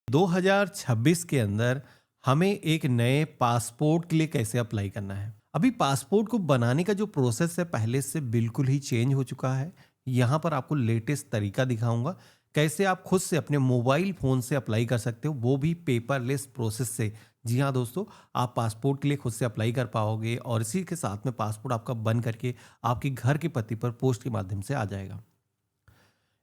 2026 के अंदर हमें एक नए पासपोर्ट के लिए कैसे अप्लाई करना है। अभी पासपोर्ट को बनाने का जो प्रोसेस है पहले से बिल्कुल ही चेंज हो चुका है। यहाँ पर आपको लेटेस्ट तरीका दिखाऊंगा कैसे आप खुद से अपने मोबाइल फ़ोन से अप्लाई कर सकते हो, वो भी पेपरलेस प्रोसेस से। जी हाँ दोस्तों, आप पासपोर्ट के लिए खुद से अप्लाई कर पाओगे और इसी के साथ में पासपोर्ट आपका बन करके आपके घर के पते पर पोस्ट के माध्यम से आ जाएगा।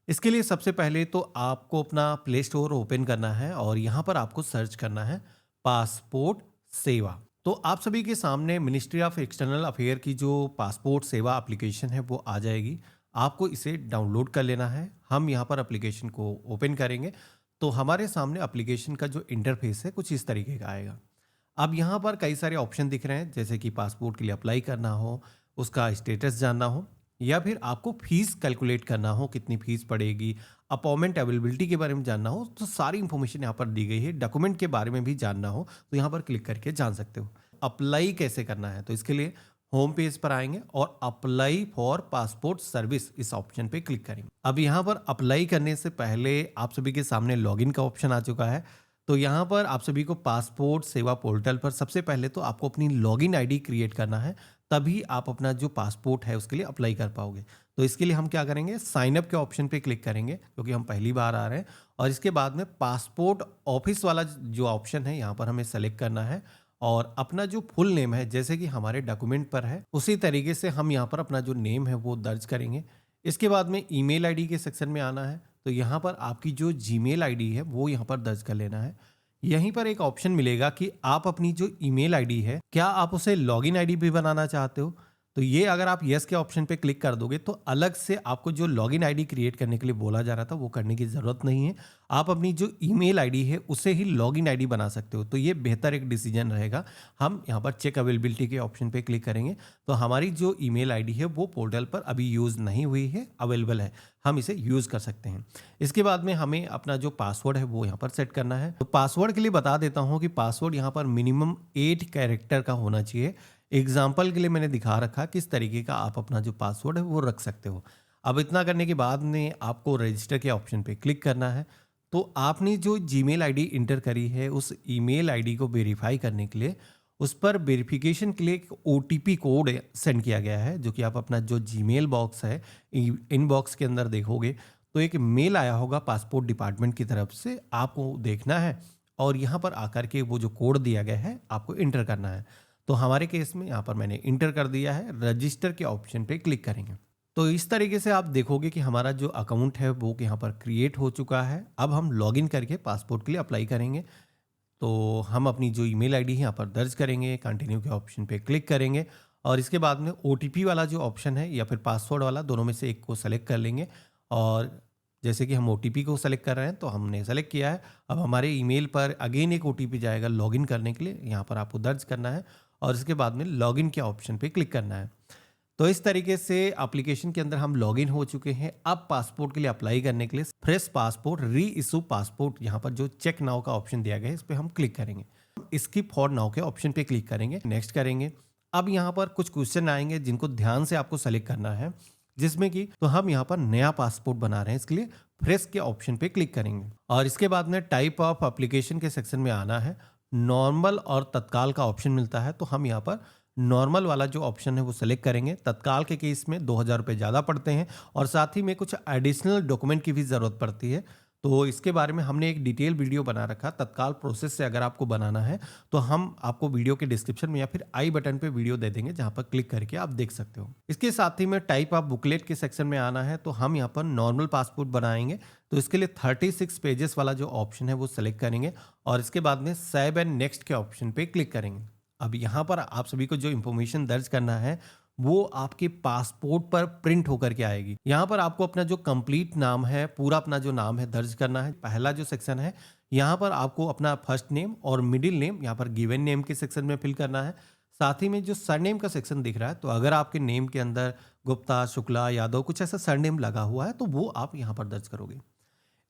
इसके लिए सबसे पहले तो आपको अपना प्ले स्टोर ओपन करना है और यहाँ पर आपको सर्च करना है पासपोर्ट सेवा। तो आप सभी के सामने मिनिस्ट्री ऑफ एक्सटर्नल अफेयर की जो पासपोर्ट सेवा एप्लीकेशन है वो आ जाएगी। आपको इसे डाउनलोड कर लेना है। हम यहाँ पर एप्लीकेशन को ओपन करेंगे तो हमारे सामने एप्लीकेशन का जो इंटरफेस है कुछ इस तरीके का आएगा। अब यहाँ पर कई सारे ऑप्शन दिख रहे हैं, जैसे कि पासपोर्ट के लिए अप्लाई करना हो, उसका स्टेटस जानना हो, या फिर आपको फीस कैलकुलेट करना हो, कितनी फीस पड़ेगी, अपॉइंटमेंट अवेलेबिलिटी के बारे में जानना हो, तो सारी इंफॉर्मेशन यहाँ पर दी गई है। डॉक्यूमेंट के बारे में भी जानना हो तो यहाँ पर क्लिक करके जान सकते हो। अप्लाई कैसे करना है तो इसके लिए होम पेज पर आएंगे और अप्लाई फॉर पासपोर्ट सर्विस इस ऑप्शन पे क्लिक करेंगे। अब यहाँ पर अप्लाई करने से पहले आप सभी के सामने लॉगिन का ऑप्शन आ चुका है। तो यहाँ पर आप सभी को पासपोर्ट सेवा पोर्टल पर सबसे पहले तो आपको अपनी लॉगिन आईडी क्रिएट करना है, तभी आप अपना जो पासपोर्ट है उसके लिए अप्लाई कर पाओगे। तो इसके लिए हम क्या करेंगे, साइन अप के ऑप्शन पे क्लिक करेंगे क्योंकि हम पहली बार आ रहे हैं। और इसके बाद में पासपोर्ट ऑफिस वाला जो ऑप्शन है यहाँ पर हमें सेलेक्ट करना है और अपना जो फुल नेम है जैसे कि हमारे डॉक्यूमेंट पर है उसी तरीके से हम यहाँ पर अपना जो नेम है वो दर्ज करेंगे। इसके बाद में ईमेल आईडी के सेक्शन में आना है। तो यहाँ पर आपकी जो जीमेल आईडी है वो यहाँ पर दर्ज कर लेना है। यहीं पर एक ऑप्शन मिलेगा कि आप अपनी जो ईमेल आईडी है क्या आप उसे लॉगिन आईडी भी बनाना चाहते हो। तो ये अगर आप यस के ऑप्शन पे क्लिक कर दोगे तो अलग से आपको जो लॉगिन आईडी क्रिएट करने के लिए बोला जा रहा था वो करने की ज़रूरत नहीं है। आप अपनी जो ईमेल आईडी है उसे ही लॉगिन आईडी बना सकते हो। तो ये बेहतर एक डिसीजन रहेगा। हम यहाँ पर चेक अवेलेबिलिटी के ऑप्शन पे क्लिक करेंगे तो हमारी जो ईमेल आईडी है वो पोर्टल पर अभी यूज़ नहीं हुई है, अवेलेबल है, हम इसे यूज़ कर सकते हैं। इसके बाद में हमें अपना जो पासवर्ड है वो यहाँ पर सेट करना है। तो पासवर्ड के लिए बता देता हूँ कि पासवर्ड यहाँ पर मिनिमम 8 कैरेक्टर का होना चाहिए। एग्जाम्पल के लिए मैंने दिखा रखा किस तरीके का आप अपना जो पासवर्ड है वो रख सकते हो। अब इतना करने के बाद में आपको रजिस्टर के ऑप्शन पे क्लिक करना है। तो आपने जो जीमेल आईडी इंटर करी है उस ईमेल आईडी को वेरीफाई करने के लिए उस पर वेरिफिकेशन के लिए एक ओटीपी कोड सेंड किया गया है, जो कि आप अपना जो जीमेल बॉक्स है इनबॉक्स के अंदर देखोगे तो एक मेल आया होगा पासपोर्ट डिपार्टमेंट की तरफ से, आपको देखना है और यहाँ पर आकर के वो जो कोड दिया गया है आपको इंटर करना है। तो हमारे केस में यहाँ पर मैंने इंटर कर दिया है। रजिस्टर के ऑप्शन पे क्लिक करेंगे तो इस तरीके से आप देखोगे कि हमारा जो अकाउंट है वो यहाँ पर क्रिएट हो चुका है। अब हम लॉगिन करके पासपोर्ट के लिए अप्लाई करेंगे। तो हम अपनी जो ईमेल आईडी है यहाँ पर दर्ज करेंगे, कंटिन्यू के ऑप्शन पे क्लिक करेंगे और इसके बाद में ओटीपी वाला जो ऑप्शन है या फिर पासवर्ड वाला, दोनों में से एक को सेलेक्ट कर लेंगे। और जैसे कि हम ओटीपी को सेलेक्ट कर रहे हैं तो हमने सेलेक्ट किया है। अब हमारे ईमेल पर अगेन एक ओटीपी जाएगा लॉगिन करने के लिए, यहाँ पर आपको दर्ज करना है और इसके बाद में लॉगिन के ऑप्शन पे क्लिक करना है। तो इस तरीके से एप्लीकेशन के अंदर हम लॉगिन हो चुके हैं। अब पासपोर्ट के लिए अप्लाई करने के लिए फ्रेश पासपोर्ट, री इशू पासपोर्ट, यहाँ पर जो चेक नाउ का ऑप्शन दिया गया है इस पर हम क्लिक करेंगे। स्किप फॉर नाउ के ऑप्शन पे क्लिक करेंगे, नेक्स्ट करेंगे। अब यहाँ पर कुछ क्वेश्चन आएंगे जिनको ध्यान से आपको सेलेक्ट करना है, जिसमें कि तो हम यहाँ पर नया पासपोर्ट बना रहे हैं, इसके लिए फ्रेश के ऑप्शन पे क्लिक करेंगे और इसके बाद में टाइप ऑफ एप्लीकेशन के सेक्शन में आना है। नॉर्मल और तत्काल का ऑप्शन मिलता है तो हम यहाँ पर नॉर्मल वाला जो ऑप्शन है वो सेलेक्ट करेंगे। तत्काल के केस में 2000 रुपये ज़्यादा पड़ते हैं और साथ ही में कुछ एडिशनल डॉक्यूमेंट की भी ज़रूरत पड़ती है। तो इसके बारे में हमने एक डिटेल वीडियो बना रखा। तत्काल प्रोसेस से अगर आपको बनाना है तो हम आपको वीडियो के डिस्क्रिप्शन में या फिर आई बटन पे वीडियो दे देंगे, जहां पर क्लिक करके आप देख सकते हो। इसके साथ ही में टाइप ऑफ बुकलेट के सेक्शन में आना है तो हम यहाँ पर नॉर्मल पासपोर्ट बनाएंगे। तो इसके लिए 36 पेजेस वाला जो ऑप्शन है वो सेलेक्ट करेंगे और इसके बाद में सेव एंड नेक्स्ट के ऑप्शन पे क्लिक करेंगे। अब यहाँ पर आप सभी को जो इन्फॉर्मेशन दर्ज करना है वो आपके पासपोर्ट पर प्रिंट होकर के आएगी। यहाँ पर आपको अपना जो कंप्लीट नाम है, पूरा अपना जो नाम है दर्ज करना है। पहला जो सेक्शन है यहाँ पर आपको अपना फर्स्ट नेम और मिडिल नेम यहाँ पर गिवन नेम के सेक्शन में फिल करना है। साथ ही में जो सरनेम का सेक्शन दिख रहा है, तो अगर आपके नेम के अंदर गुप्ता, शुक्ला, यादव कुछ ऐसा सरनेम लगा हुआ है तो वो आप यहाँ पर दर्ज करोगे।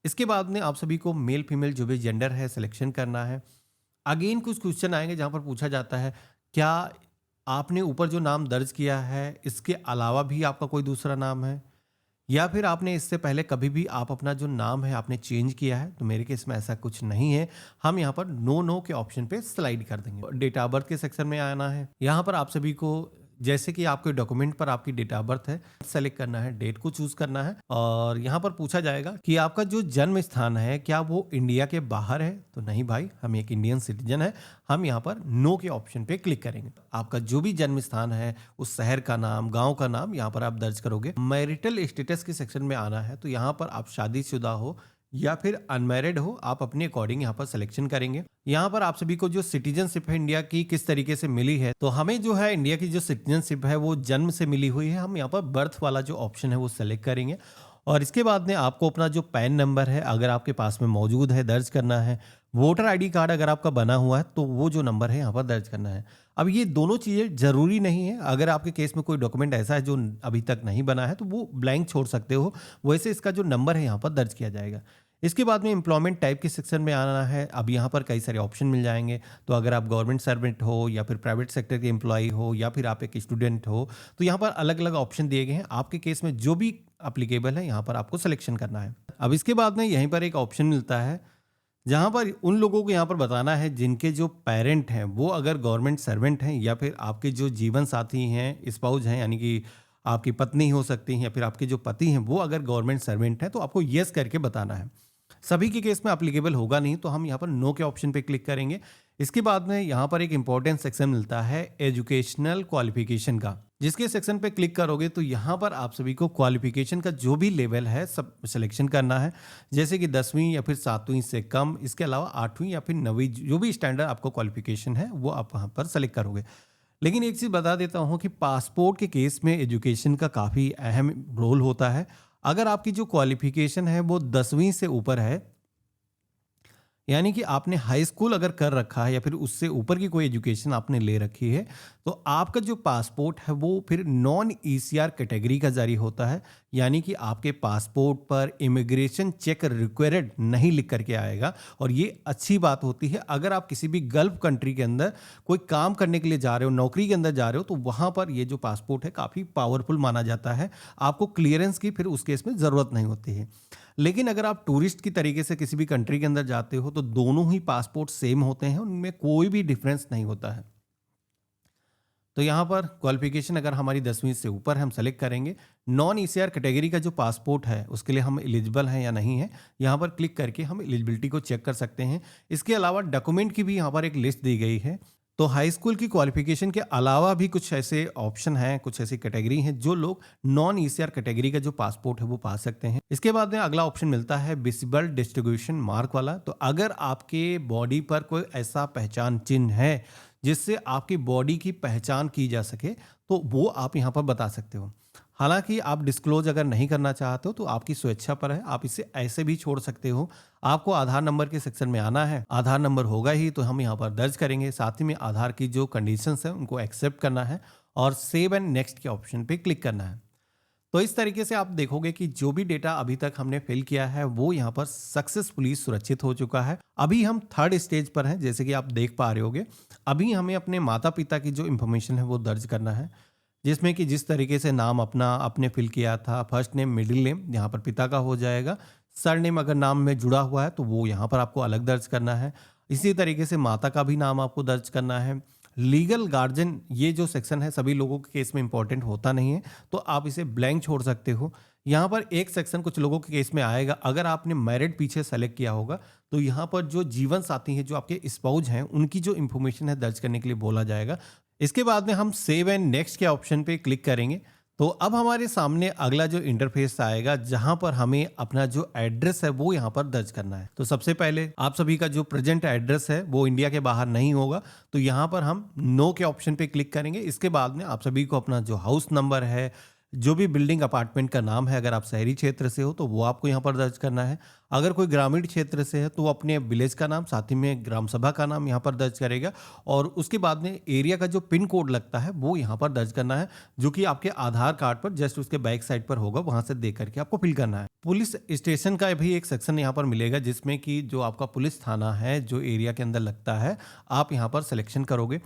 इसके बाद में आप सभी को मेल फीमेल जो भी जेंडर है सिलेक्शन करना है। अगेन कुछ क्वेश्चन आएंगे जहाँ पर पूछा जाता है क्या आपने ऊपर जो नाम दर्ज किया है इसके अलावा भी आपका कोई दूसरा नाम है, या फिर आपने इससे पहले कभी भी आप अपना जो नाम है आपने चेंज किया है, तो मेरे केस में ऐसा कुछ नहीं है। हम यहाँ पर नो नो के ऑप्शन पे स्लाइड कर देंगे। डेट ऑफ बर्थ के सेक्शन में आना है। यहाँ पर आप सभी को जैसे कि आपके डॉक्यूमेंट पर आपकी डेट ऑफ बर्थ है, सेलेक्ट करना है, डेट को चूज करना है और यहाँ पर पूछा जाएगा कि आपका जो जन्म स्थान है क्या वो इंडिया के बाहर है। तो नहीं भाई, हम एक इंडियन सिटीजन है। हम यहाँ पर नो के ऑप्शन पे क्लिक करेंगे। आपका जो भी जन्म स्थान है, उस शहर का नाम, गांव का नाम यहाँ पर आप दर्ज करोगे। मैरिटल स्टेटस के सेक्शन में आना है, तो यहाँ पर आप शादीशुदा हो या फिर अनमैरिड हो, आप अपने अकॉर्डिंग यहाँ पर सिलेक्शन करेंगे। यहाँ पर आप सभी को जो सिटीजनशिप है इंडिया की किस तरीके से मिली है, तो हमें जो है इंडिया की जो सिटीजनशिप है वो जन्म से मिली हुई है। हम यहाँ पर बर्थ वाला जो ऑप्शन है वो सेलेक्ट करेंगे और इसके बाद में आपको अपना जो पैन नंबर है अगर आपके पास में मौजूद है दर्ज करना है। वोटर आईडी कार्ड अगर आपका बना हुआ है तो वो जो नंबर है यहाँ पर दर्ज करना है। अब ये दोनों चीज़ें ज़रूरी नहीं है। अगर आपके केस में कोई डॉक्यूमेंट ऐसा है जो अभी तक नहीं बना है तो वो ब्लैंक छोड़ सकते हो, वैसे इसका जो नंबर है यहाँ पर दर्ज किया जाएगा। इसके बाद में एम्प्लॉयमेंट टाइप के सेक्शन में आना है। अब यहाँ पर कई सारे ऑप्शन मिल जाएंगे। तो अगर आप गवर्नमेंट सर्वेंट हो या फिर प्राइवेट सेक्टर के एम्प्लॉय हो या फिर आप एक स्टूडेंट हो, तो यहाँ पर अलग अलग ऑप्शन दिए गए हैं। आपके केस में जो भी अप्लीकेबल है यहाँ पर आपको सिलेक्शन करना है। अब इसके बाद में यहीं पर एक ऑप्शन मिलता है जहाँ पर उन लोगों को यहाँ पर बताना है जिनके जो पेरेंट हैं वो अगर गवर्नमेंट सर्वेंट हैं या फिर आपके जो जीवन साथी हैं, स्पाउस हैं, यानी कि आपकी पत्नी हो सकती हैं या फिर आपके जो पति हैं वो अगर गवर्नमेंट सर्वेंट हैं, तो आपको येस करके बताना है। सभी के केस में एप्लीकेबल होगा नहीं, तो हम यहाँ पर नो के ऑप्शन पे क्लिक करेंगे। इसके बाद में यहाँ पर एक इंपॉर्टेंट सेक्शन मिलता है एजुकेशनल क्वालिफिकेशन का, जिसके सेक्शन पे क्लिक करोगे तो यहाँ पर आप सभी को क्वालिफिकेशन का जो भी लेवल है सब सिलेक्शन करना है। जैसे कि 10वीं या फिर 7वीं से कम, इसके अलावा 8वीं या फिर 9वीं जो भी स्टैंडर्ड आपको क्वालिफिकेशन है वो आप वहाँ पर सेलेक्ट करोगे। लेकिन एक चीज़ बता देता हूँ कि पासपोर्ट के केस में एजुकेशन का काफ़ी अहम रोल होता है। अगर आपकी जो क्वालिफिकेशन है वो 10वीं से ऊपर है, यानी कि आपने हाई स्कूल अगर कर रखा है या फिर उससे ऊपर की कोई एजुकेशन आपने ले रखी है, तो आपका जो पासपोर्ट है वो फिर नॉन ईसीआर कैटेगरी का जारी होता है। यानी कि आपके पासपोर्ट पर इमिग्रेशन चेक रिक्वायर्ड नहीं लिख करके आएगा। और ये अच्छी बात होती है। अगर आप किसी भी गल्फ कंट्री के अंदर कोई काम करने के लिए जा रहे हो, नौकरी के अंदर जा रहे हो, तो वहाँ पर ये जो पासपोर्ट है काफ़ी पावरफुल माना जाता है। आपको क्लियरेंस की फिर उस केस में ज़रूरत नहीं होती है। लेकिन अगर आप टूरिस्ट की तरीके से किसी भी कंट्री के अंदर जाते हो तो दोनों ही पासपोर्ट सेम होते हैं, उनमें कोई भी डिफरेंस नहीं होता है। तो यहाँ पर क्वालिफिकेशन अगर हमारी 10वीं से ऊपर है हम सेलेक्ट करेंगे। नॉन ईसीआर कैटेगरी का जो पासपोर्ट है उसके लिए हम एलिजिबल हैं या नहीं है, यहाँ पर क्लिक करके हम एलिजिबिलिटी को चेक कर सकते हैं। इसके अलावा डॉक्यूमेंट की भी यहाँ पर एक लिस्ट दी गई है। तो हाई स्कूल की क्वालिफिकेशन के अलावा भी कुछ ऐसे ऑप्शन हैं, कुछ ऐसी कैटेगरी हैं जो लोग नॉन ईसीआर कैटेगरी का जो पासपोर्ट है वो पा सकते हैं। इसके बाद में अगला ऑप्शन मिलता है विजिबल डिस्ट्रीब्यूशन मार्क वाला। तो अगर आपके बॉडी पर कोई ऐसा पहचान चिन्ह है जिससे आपकी बॉडी की पहचान की जा सके, तो वो आप यहाँ पर बता सकते हो। हालांकि आप डिस्क्लोज अगर नहीं करना चाहते हो तो आपकी स्वेच्छा पर है, आप इसे ऐसे भी छोड़ सकते हो। आपको आधार नंबर के सेक्शन में आना है। आधार नंबर होगा ही तो हम यहाँ पर दर्ज करेंगे। साथ ही में आधार की जो कंडीशंस हैं उनको एक्सेप्ट करना है और सेव एंड नेक्स्ट के ऑप्शन पे क्लिक करना है। तो इस तरीके से आप देखोगे कि जो भी डेटा अभी तक हमने फिल किया है वो यहाँ पर सक्सेसफुली सुरक्षित हो चुका है। अभी हम 3rd स्टेज पर हैं, जैसे कि आप देख पा रहे होगे। अभी हमें अपने माता पिता की जो इन्फॉर्मेशन है वो दर्ज करना है, जिसमें कि जिस तरीके से नाम अपना आपने फिल किया था, फर्स्ट नेम मिडिल नेम यहाँ पर पिता का हो जाएगा। सर नेम अगर नाम में जुड़ा हुआ है तो वो यहाँ पर आपको अलग दर्ज करना है। इसी तरीके से माता का भी नाम आपको दर्ज करना है। लीगल गार्जियन ये जो सेक्शन है सभी लोगों के केस में इंपॉर्टेंट होता नहीं है, तो आप इसे ब्लैंक छोड़ सकते हो। यहाँ पर एक सेक्शन कुछ लोगों के केस में आएगा। अगर आपने मैरिड पीछे सेलेक्ट किया होगा तो यहाँ पर जो जीवन साथी है, जो आपके स्पाउस हैं, उनकी जो इन्फॉर्मेशन है दर्ज करने के लिए बोला जाएगा। इसके बाद में हम सेव एंड नेक्स्ट के ऑप्शन पे क्लिक करेंगे। तो अब हमारे सामने अगला जो इंटरफेस आएगा जहां पर हमें अपना जो एड्रेस है वो यहां पर दर्ज करना है। तो सबसे पहले आप सभी का जो प्रेजेंट एड्रेस है वो इंडिया के बाहर नहीं होगा, तो यहां पर हम नो के ऑप्शन पे क्लिक करेंगे। इसके बाद में आप सभी को अपना जो हाउस नंबर है, जो भी बिल्डिंग अपार्टमेंट का नाम है, अगर आप शहरी क्षेत्र से हो तो वो आपको यहाँ पर दर्ज करना है। अगर कोई ग्रामीण क्षेत्र से है तो वो अपने विलेज का नाम, साथ ही में ग्राम सभा का नाम यहाँ पर दर्ज करेगा। और उसके बाद में एरिया का जो पिन कोड लगता है वो यहाँ पर दर्ज करना है, जो कि आपके आधार कार्ड पर जस्ट उसके बैक साइड पर होगा, वहाँ से देख करके आपको फिल करना है। पुलिस स्टेशन का भी एक सेक्शन यहाँ पर मिलेगा, जिसमें कि जो आपका पुलिस थाना है जो एरिया के अंदर लगता है, आप यहाँ पर सिलेक्शन करोगे।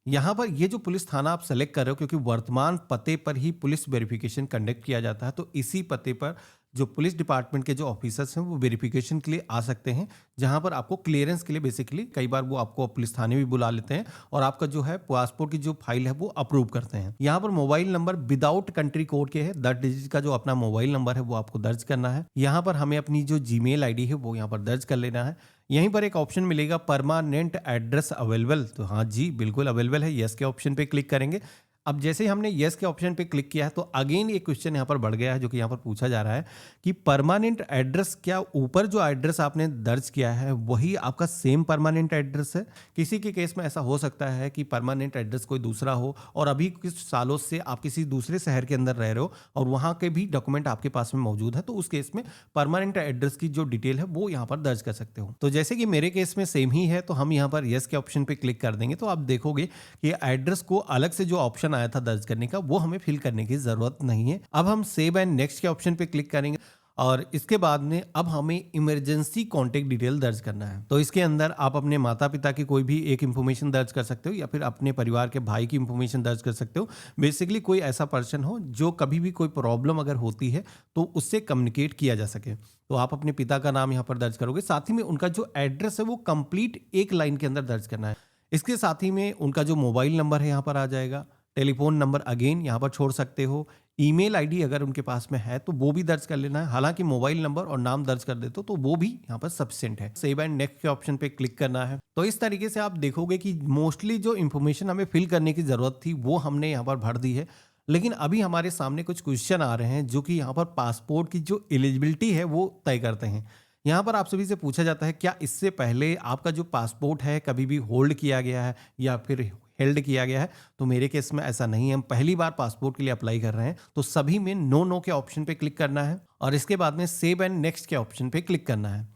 यहाँ पर ये जो पुलिस थाना आप सेलेक्ट कर रहे हो, क्योंकि वर्तमान पते पर ही पुलिस वेरिफिकेशन कंडक्ट किया जाता है, तो इसी पते पर जो पुलिस डिपार्टमेंट के जो ऑफिसर्स हैं वो वेरिफिकेशन के लिए आ सकते हैं, जहाँ पर आपको क्लियरेंस के लिए बेसिकली कई बार वो आपको पुलिस थाने भी बुला लेते हैं और आपका जो है पासपोर्ट की जो फाइल है वो अप्रूव करते हैं। यहाँ पर mobile number without country code के है, 10 डिजिट का जो अपना मोबाइल नंबर है वो आपको दर्ज करना है। यहाँ पर हमें अपनी जो जीमेल आईडी है वो यहाँ पर दर्ज कर लेना है। यहीं पर एक ऑप्शन मिलेगा परमानेंट एड्रेस अवेलेबल, तो हाँ जी बिल्कुल अवेलेबल है, यस के ऑप्शन पे क्लिक करेंगे। अब जैसे ही हमने यस के ऑप्शन पे क्लिक किया है तो अगेन एक क्वेश्चन यहाँ पर बढ़ गया है, जो कि यहाँ पर पूछा जा रहा है कि परमानेंट एड्रेस, क्या ऊपर जो एड्रेस आपने दर्ज किया है वही आपका सेम परमानेंट एड्रेस है? किसी के केस में ऐसा हो सकता है कि परमानेंट एड्रेस कोई दूसरा हो और अभी कुछ सालों से आप किसी दूसरे शहर के अंदर रह रहे हो और वहाँ के भी डॉक्यूमेंट आपके पास में मौजूद है, तो उस केस में परमानेंट एड्रेस की जो डिटेल है वो यहाँ पर दर्ज कर सकते हो। तो जैसे कि मेरे केस में सेम ही है, तो हम यहाँ पर यस के ऑप्शन पे क्लिक कर देंगे, तो आप देखोगे कि एड्रेस को अलग से जो ऑप्शन आया था दर्ज करने का वो हमें फिल करने की जरूरत नहीं है। अब हम सेव एंड नेक्स्ट के ऑप्शन पे क्लिक करेंगे और इसके बाद में अब हमें इमरजेंसी कॉन्टेक्ट डिटेल दर्ज करना है। तो इसके अंदर आप अपने माता पिता की कोई भी एक इंफॉर्मेशन दर्ज कर सकते हो या फिर अपने परिवार के भाई की इंफॉर्मेशन दर्ज कर सकते हो। बेसिकली कोई ऐसा पर्सन हो जो कभी भी कोई प्रॉब्लम अगर होती है तो उससे कम्युनिकेट किया जा सके। तो आप अपने पिता का नाम यहाँ पर दर्ज करोगे, साथ ही में उनका जो एड्रेस है वो कंप्लीट एक लाइन के अंदर दर्ज करना है। इसके साथ ही में उनका जो मोबाइल नंबर है यहाँ पर आ जाएगा, टेलीफोन नंबर अगेन यहाँ पर छोड़ सकते हो, ईमेल आईडी अगर उनके पास में है तो वो भी दर्ज कर लेना है। हालांकि मोबाइल नंबर और नाम दर्ज कर देते हो तो वो भी यहाँ पर सफिशिएंट है। सेव एंड नेक्स्ट के ऑप्शन पे क्लिक करना है। तो इस तरीके से आप देखोगे कि मोस्टली जो इन्फॉर्मेशन हमें फिल करने की जरूरत थी वो हमने यहाँ पर भर दी है। लेकिन अभी हमारे सामने कुछ क्वेश्चन आ रहे हैं जो कि यहाँ पर पासपोर्ट की जो एलिजिबिलिटी है वो तय करते हैं। यहाँ पर आप सभी से पूछा जाता है क्या इससे पहले आपका जो पासपोर्ट है कभी भी होल्ड किया गया है या फिर हेल्ड किया गया है? तो मेरे केस में ऐसा नहीं है, हम पहली बार पासपोर्ट के लिए अप्लाई कर रहे हैं, तो सभी में नो के ऑप्शन पे क्लिक करना है और इसके बाद में सेव एंड नेक्स्ट के ऑप्शन पे क्लिक करना है।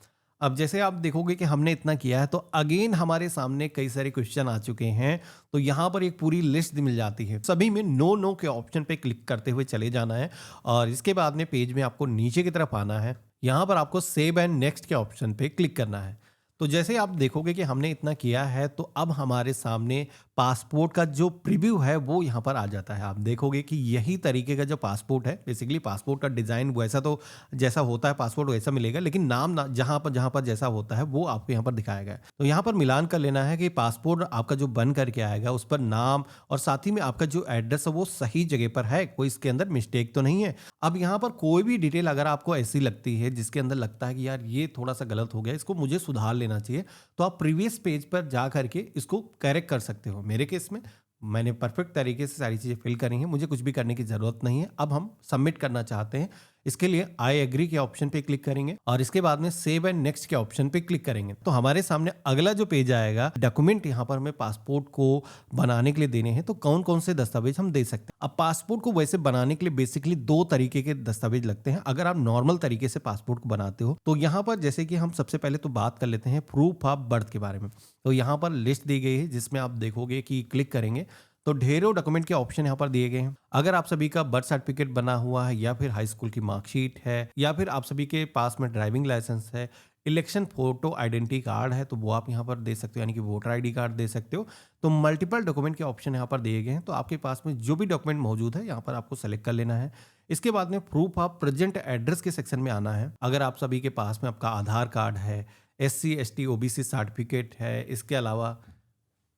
अब जैसे आप देखोगे कि हमने इतना किया है तो अगेन हमारे सामने कई सारे क्वेश्चन आ चुके हैं, तो यहाँ पर एक पूरी लिस्ट मिल जाती है। सभी में नो के ऑप्शन पे क्लिक करते हुए चले जाना है और इसके बाद में पेज में आपको नीचे की तरफ आना है। यहाँ पर आपको सेव एंड नेक्स्ट के ऑप्शन पे क्लिक करना है। तो जैसे आप देखोगे कि हमने इतना किया है तो अब हमारे सामने पासपोर्ट का जो प्रीव्यू है वो यहाँ पर आ जाता है। आप देखोगे कि यही तरीके का जो पासपोर्ट है, बेसिकली पासपोर्ट का डिज़ाइन वैसा तो जैसा होता है पासपोर्ट वैसा मिलेगा, लेकिन नाम ना जहाँ पर जैसा होता है वो आपको यहाँ पर दिखाया गया है। तो यहाँ पर मिलान कर लेना है कि पासपोर्ट आपका जो बन करके आएगा उस पर नाम और साथ ही में आपका जो एड्रेस है वो सही जगह पर है, कोई इसके अंदर मिस्टेक तो नहीं है। अब यहाँ पर कोई भी डिटेल अगर आपको ऐसी लगती है जिसके अंदर लगता है कि यार ये थोड़ा सा गलत हो गया, इसको मुझे सुधार लेना चाहिए, तो आप प्रीवियस पेज पर जा करके इसको करेक्ट कर सकते हो। मेरे केस में मैंने परफेक्ट तरीके से सारी चीज़ें फिल करी हैं, मुझे कुछ भी करने की ज़रूरत नहीं है। अब हम सबमिट करना चाहते हैं, इसके लिए आई एग्री के ऑप्शन पे क्लिक करेंगे और इसके बाद में सेव एंड नेक्स्ट के ऑप्शन पे क्लिक करेंगे। तो हमारे सामने अगला जो पेज आएगा, डॉक्यूमेंट यहाँ पर हमें पासपोर्ट को बनाने के लिए देने हैं, तो कौन कौन से दस्तावेज हम दे सकते हैं। अब पासपोर्ट को वैसे बनाने के लिए बेसिकली दो तरीके के दस्तावेज लगते हैं। अगर आप नॉर्मल तरीके से पासपोर्ट को बनाते हो तो यहाँ पर जैसे कि हम सबसे पहले तो बात कर लेते हैं प्रूफ ऑफ बर्थ के बारे में। तो यहाँ पर लिस्ट दी गई है जिसमें आप देखोगे कि क्लिक करेंगे तो ढेरों डॉक्यूमेंट के ऑप्शन यहाँ पर दिए गए हैं। अगर आप सभी का बर्थ सर्टिफिकेट बना हुआ है या फिर हाई स्कूल की मार्कशीट है या फिर आप सभी के पास में ड्राइविंग लाइसेंस है, इलेक्शन फोटो आइडेंटिटी कार्ड है, तो वो आप यहाँ पर दे सकते हो, यानी कि वोटर आईडी कार्ड दे सकते हो। तो मल्टीपल डॉक्यूमेंट के ऑप्शन यहाँ पर दिए गए हैं, तो आपके पास में जो भी डॉक्यूमेंट मौजूद है यहाँ पर आपको सेलेक्ट कर लेना है। इसके बाद में प्रूफ ऑफ प्रेजेंट एड्रेस के सेक्शन में आना है। अगर आप सभी के पास में आपका आधार कार्ड है, SC ST OBC सर्टिफिकेट है, इसके अलावा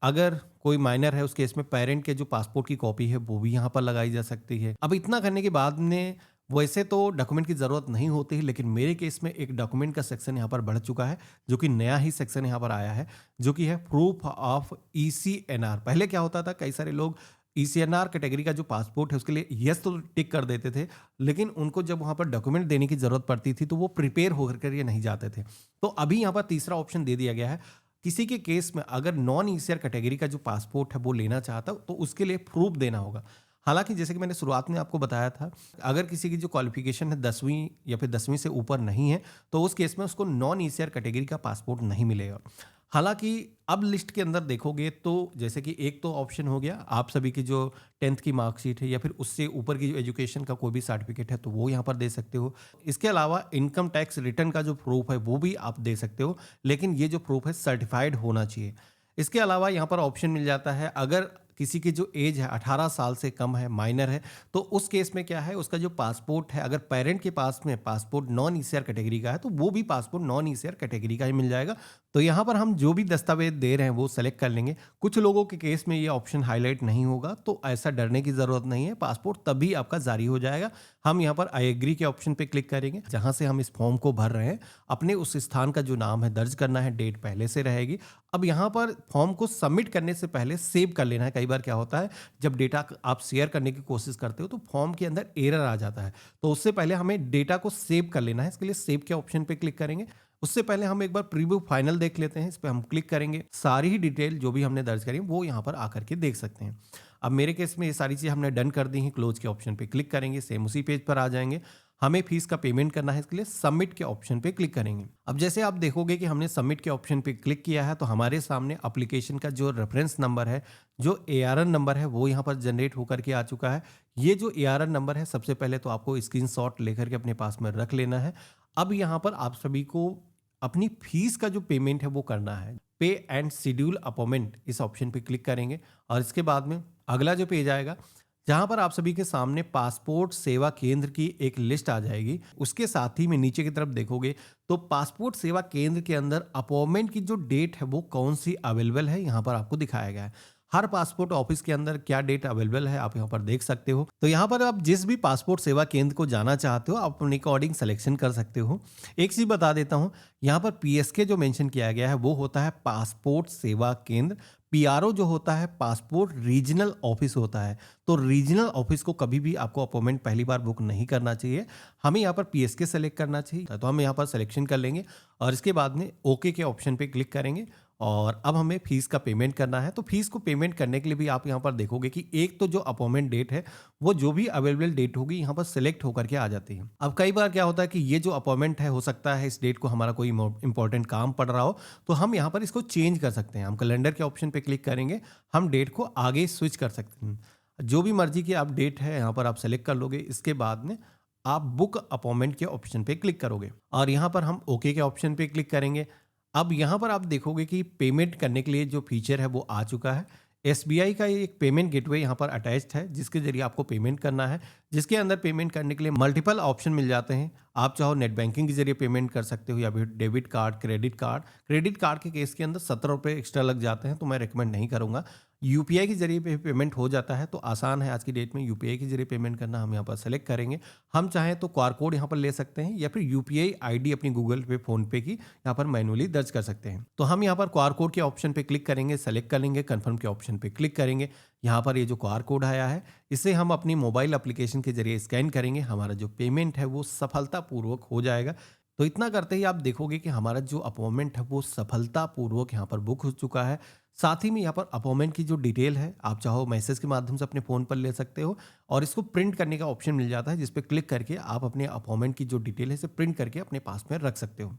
अगर कोई माइनर है उस केस में पेरेंट के जो पासपोर्ट की कॉपी है वो भी यहाँ पर लगाई जा सकती है। अब इतना करने के बाद में वैसे तो डॉक्यूमेंट की ज़रूरत नहीं होती है, लेकिन मेरे केस में एक डॉक्यूमेंट का सेक्शन यहाँ पर बढ़ चुका है, जो कि नया ही सेक्शन यहाँ पर आया है, जो कि है प्रूफ ऑफ ECNR। पहले क्या होता था, कई सारे लोग ECNR कैटेगरी का जो पासपोर्ट है उसके लिए यस तो टिक कर देते थे, लेकिन उनको जब वहाँ पर डॉक्यूमेंट देने की ज़रूरत पड़ती थी तो वो प्रिपेयर होकर के नहीं जाते थे। तो अभी यहाँ पर तीसरा ऑप्शन दे दिया गया है। किसी के केस में अगर नॉन ECR कैटेगरी का जो पासपोर्ट है वो लेना चाहता तो उसके लिए प्रूफ देना होगा। हालांकि जैसे कि मैंने शुरुआत में आपको बताया था, अगर किसी की जो क्वालिफिकेशन है 10वीं या फिर 10वीं से ऊपर नहीं है तो उस केस में उसको नॉन ECR कैटेगरी का पासपोर्ट नहीं मिलेगा। हालांकि अब लिस्ट के अंदर देखोगे तो जैसे कि एक तो ऑप्शन हो गया आप सभी की जो 10th की मार्कशीट है या फिर उससे ऊपर की जो एजुकेशन का कोई भी सर्टिफिकेट है तो वो यहाँ पर दे सकते हो। इसके अलावा इनकम टैक्स रिटर्न का जो प्रूफ है वो भी आप दे सकते हो, लेकिन ये जो प्रूफ है सर्टिफाइड होना चाहिए। इसके अलावा यहाँ पर ऑप्शन मिल जाता है, अगर किसी की जो एज है 18 साल से कम है, माइनर है, तो उस केस में क्या है, उसका जो पासपोर्ट है, अगर पेरेंट के पास में पासपोर्ट नॉन ईसीआर कैटेगरी का है तो वो भी पासपोर्ट नॉन ईसीआर कैटेगरी का ही मिल जाएगा। तो यहाँ पर हम जो भी दस्तावेज दे रहे हैं वो सेलेक्ट कर लेंगे। कुछ लोगों के केस में ये ऑप्शन हाईलाइट नहीं होगा, तो ऐसा डरने की ज़रूरत नहीं है, पासपोर्ट तभी आपका जारी हो जाएगा। हम यहाँ पर आई एग्री के ऑप्शन पे क्लिक करेंगे। जहाँ से हम इस फॉर्म को भर रहे हैं, अपने उस स्थान का जो नाम है दर्ज करना है, डेट पहले से रहेगी। अब यहाँ पर फॉर्म को सबमिट करने से पहले सेव कर लेना है। कई बार क्या होता है, जब डेटा आप शेयर करने की कोशिश करते हो तो फॉर्म के अंदर एरर आ जाता है, तो उससे पहले हमें डेटा को सेव कर लेना है। इसके लिए सेव के ऑप्शन पे क्लिक करेंगे। उससे पहले हम एक बार प्रीव्यू फाइनल देख लेते हैं। इस पर हम क्लिक करेंगे, सारी ही डिटेल जो भी हमने दर्ज करी वो यहाँ पर आकर के देख सकते हैं। अब मेरे केस में ये सारी चीज़ हमने डन कर दी हैं। क्लोज के ऑप्शन पे क्लिक करेंगे, सेम उसी पेज पर आ जाएंगे। हमें फीस का पेमेंट करना है, इसके लिए सबमिट के ऑप्शन पे क्लिक करेंगे। अब जैसे आप देखोगे कि हमने सबमिट के ऑप्शन पे क्लिक किया है तो हमारे सामने एप्लीकेशन का जो रेफरेंस नंबर है, जो एआरएन नंबर है, वो यहाँ पर जनरेट होकर के आ चुका है। ये जो एआरएन नंबर है, सबसे पहले तो आपको स्क्रीनशॉट लेकर के अपने पास में रख लेना है। अब यहाँ पर आप सभी को अपनी फीस का जो पेमेंट है वो करना है। पे एंड शेड्यूल अपॉइंटमेंट, इस ऑप्शन पे क्लिक करेंगे और इसके बाद में अगला जो पेज आएगा, जहां पर आप सभी के सामने पासपोर्ट सेवा केंद्र की एक लिस्ट आ जाएगी। उसके साथ ही में नीचे की तरफ देखोगे तो पासपोर्ट सेवा केंद्र के अंदर अपॉइंटमेंट की जो डेट है वो कौन सी अवेलेबल है, यहाँ पर आपको दिखाया गया है। हर पासपोर्ट ऑफिस के अंदर क्या डेट अवेलेबल है आप यहाँ पर देख सकते हो। तो यहाँ पर आप जिस भी पासपोर्ट सेवा केंद्र को जाना चाहते हो आप अपने अकॉर्डिंग सिलेक्शन कर सकते हो। एक चीज बता देता हूँ, यहाँ पर पीएसके जो मेंशन किया गया है वो होता है पासपोर्ट सेवा केंद्र। पीआरओ जो होता है पासपोर्ट रीजनल ऑफिस होता है। तो रीजनल ऑफिस को कभी भी आपको अपॉइंटमेंट पहली बार बुक नहीं करना चाहिए, हमें यहाँ पर पीएसके सेलेक्ट करना चाहिए। तो हम यहाँ पर सिलेक्शन कर लेंगे और इसके बाद में ओके के ऑप्शन पे क्लिक करेंगे और अब हमें फीस का पेमेंट करना है। तो फीस को पेमेंट करने के लिए भी आप यहाँ पर देखोगे कि एक तो जो अपॉइंटमेंट डेट है वो जो भी अवेलेबल डेट होगी यहाँ पर सिलेक्ट होकर के आ जाती है। अब कई बार क्या होता है कि ये जो अपॉइंटमेंट है, हो सकता है इस डेट को हमारा कोई इंपॉर्टेंट काम पड़ रहा हो, तो हम यहाँ पर इसको चेंज कर सकते हैं। हम कैलेंडर के ऑप्शन पे क्लिक करेंगे, हम डेट को आगे स्विच कर सकते हैं। जो भी मर्जी की आप डेट है यहाँ पर आप सेलेक्ट कर लोगे। इसके बाद में आप बुक अपॉइंटमेंट के ऑप्शन पे क्लिक करोगे और यहाँ पर हम ओके के ऑप्शन पे क्लिक करेंगे। अब यहाँ पर आप देखोगे कि पेमेंट करने के लिए जो फीचर है वो आ चुका है। एसबीआई का एक पेमेंट गेटवे यहाँ पर अटैच्ड है जिसके जरिए आपको पेमेंट करना है, जिसके अंदर पेमेंट करने के लिए मल्टीपल ऑप्शन मिल जाते हैं। आप चाहो नेट बैंकिंग के जरिए पेमेंट कर सकते हो या फिर debit card, credit card. Credit card के केस के अंदर 17 रुपये एक्स्ट्रा लग जाते हैं, तो मैं रिकमेंड नहीं करूँगा। यूपीआई के जरिए पे पेमेंट हो जाता है, तो आसान है आज की डेट में यूपीआई के जरिए पेमेंट करना। हम यहाँ पर सेलेक्ट करेंगे। हम चाहें तो क्यूआर कोड यहाँ पर ले सकते हैं या फिर यूपीआई आईडी अपनी गूगल पे, फोन पे की यहाँ पर मैनुअली दर्ज कर सकते हैं। तो हम यहाँ पर क्यूआर कोड के ऑप्शन पे क्लिक करेंगे, सेलेक्ट करेंगे, कन्फर्म के ऑप्शन पे क्लिक करेंगे। यहाँ पर ये जो क्यूआर कोड आया है इसे हम अपनी मोबाइल एप्लीकेशन के जरिए स्कैन करेंगे। हमारा जो पेमेंट है वो सफलतापूर्वक हो जाएगा। तो इतना करते ही आप देखोगे कि हमारा जो अपॉइंटमेंट है वो सफलतापूर्वक यहाँ पर बुक हो चुका है। साथ ही में यहाँ पर अपॉइंटमेंट की जो डिटेल है आप चाहो मैसेज के माध्यम से अपने फ़ोन पर ले सकते हो और इसको प्रिंट करने का ऑप्शन मिल जाता है, जिस पे क्लिक करके आप अपने अपॉइंटमेंट की जो डिटेल है इसे प्रिंट करके अपने पास में रख सकते हो।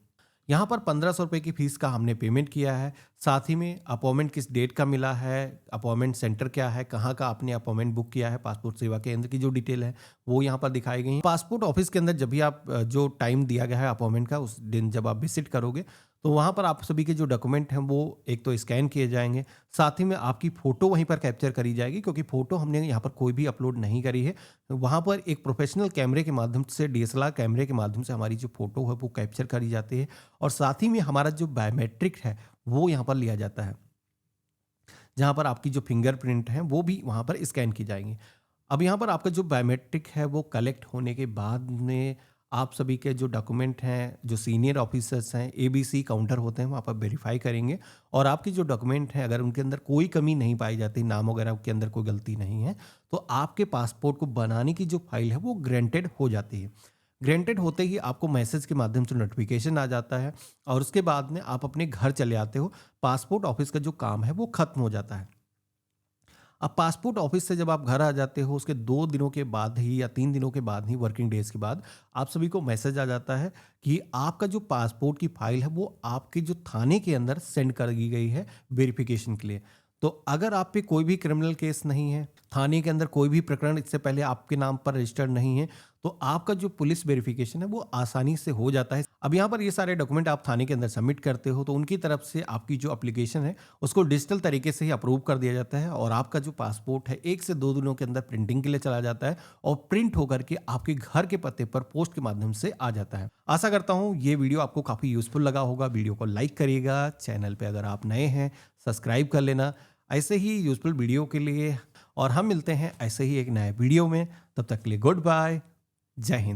यहाँ पर 1500 रुपये की फीस का हमने पेमेंट किया है। साथ ही में अपॉइंटमेंट किस डेट का मिला है, अपॉइंटमेंट सेंटर क्या है, कहाँ का आपने अपॉइंटमेंट बुक किया है, पासपोर्ट सेवा केंद्र की जो डिटेल है वो यहाँ पर दिखाई गई है। पासपोर्ट ऑफिस के अंदर जब भी आप जो टाइम दिया गया है अपॉइंटमेंट का, उस दिन जब आप विजिट करोगे तो वहाँ पर आप सभी के जो डॉक्यूमेंट हैं वो एक तो स्कैन किए जाएंगे, साथ ही में आपकी फ़ोटो वहीं पर कैप्चर करी जाएगी, क्योंकि फ़ोटो हमने यहाँ पर कोई भी अपलोड नहीं करी है। वहाँ पर एक प्रोफेशनल कैमरे के माध्यम से, डीएसएलआर कैमरे के माध्यम से हमारी जो फ़ोटो है वो कैप्चर करी जाती है और साथ ही में हमारा जो बायोमेट्रिक है वो यहाँ पर लिया जाता है, जहाँ पर आपकी जो फिंगरप्रिंट है वो भी वहाँ पर स्कैन की जाएंगी। अब यहाँ पर आपका जो बायोमेट्रिक है वो कलेक्ट होने के बाद में आप सभी के जो डॉक्यूमेंट हैं, जो सीनियर ऑफिसर्स हैं, एबीसी काउंटर होते हैं, वहाँ पर वेरीफाई करेंगे और आपकी जो डॉक्यूमेंट हैं अगर उनके अंदर कोई कमी नहीं पाई जाती, नाम वगैरह के अंदर कोई गलती नहीं है, तो आपके पासपोर्ट को बनाने की जो फाइल है वो ग्रांटेड हो जाती है। ग्रांटेड होते ही आपको मैसेज के माध्यम से नोटिफिकेशन आ जाता है और उसके बाद में आप अपने घर चले आते हो। पासपोर्ट ऑफिस का जो काम है वो खत्म हो जाता है। अब पासपोर्ट ऑफिस से जब आप घर आ जाते हो उसके 2 दिनों के बाद ही या 3 दिनों के बाद ही, वर्किंग डेज के बाद, आप सभी को मैसेज आ जाता है कि आपका जो पासपोर्ट की फाइल है वो आपके जो थाने के अंदर सेंड कर दी गई है वेरिफिकेशन के लिए। तो अगर आप पे कोई भी क्रिमिनल केस नहीं है, थाने के अंदर कोई भी प्रकरण इससे पहले आपके नाम पर रजिस्टर्ड नहीं है, तो आपका जो पुलिस वेरिफिकेशन है वो आसानी से हो जाता है। अब यहाँ पर ये सारे डॉक्यूमेंट आप थाने के अंदर सबमिट करते हो तो उनकी तरफ से आपकी जो एप्लीकेशन है उसको डिजिटल तरीके से ही अप्रूव कर दिया जाता है और आपका जो पासपोर्ट है 1 से 2 दिनों के अंदर प्रिंटिंग के लिए चला जाता है और प्रिंट होकर के आपके घर के पते पर पोस्ट के माध्यम से आ जाता है। आशा करता हूँ ये वीडियो आपको काफ़ी यूज़फुल लगा होगा। वीडियो को लाइक करिएगा, चैनल पे अगर आप नए हैं सब्सक्राइब कर लेना ऐसे ही यूज़फुल वीडियो के लिए। और हम मिलते हैं ऐसे ही एक नए वीडियो में, तब तक के लिए गुड बाय, जय हिंद।